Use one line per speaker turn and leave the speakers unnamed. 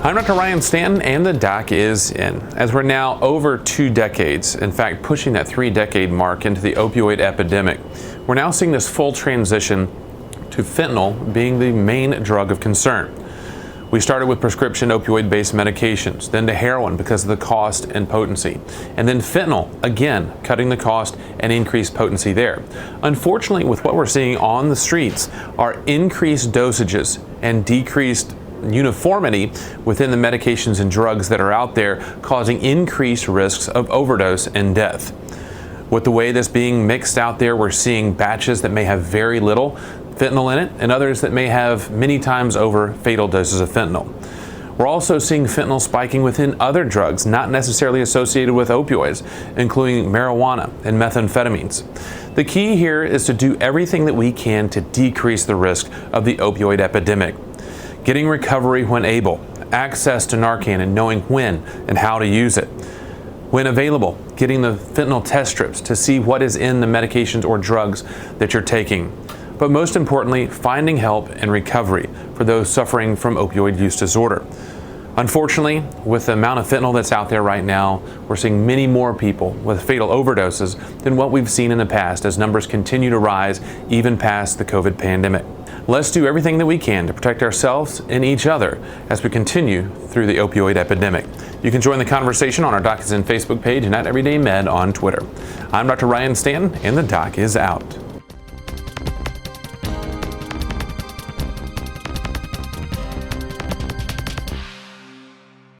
I'm Dr. Ryan Stanton, and the doc is in. As we're now over 2 decades, in fact pushing that 3-decade mark into the opioid epidemic, we're now seeing this full transition to fentanyl being the main drug of concern. We started with prescription opioid-based medications, then to heroin because of the cost and potency, and then fentanyl, again, cutting the cost and increased potency there. Unfortunately, with what we're seeing on the streets are increased dosages and decreased uniformity within the medications and drugs that are out there, causing increased risks of overdose and death. With the way this being mixed out there, we're seeing batches that may have very little fentanyl in it and others that may have many times over fatal doses of fentanyl. We're also seeing fentanyl spiking within other drugs not necessarily associated with opioids, including marijuana and methamphetamines. The key here is to do everything that we can to decrease the risk of the opioid epidemic. Getting recovery when able, access to Narcan and knowing when and how to use it. When available, getting the fentanyl test strips to see what is in the medications or drugs that you're taking. But most importantly, finding help and recovery for those suffering from opioid use disorder. Unfortunately, with the amount of fentanyl that's out there right now, we're seeing many more people with fatal overdoses than what we've seen in the past as numbers continue to rise even past the COVID pandemic. Let's do everything that we can to protect ourselves and each other as we continue through the opioid epidemic. You can join the conversation on our Doc is In Facebook page and at Everyday Med on Twitter. I'm Dr. Ryan Stanton, and the doc is out.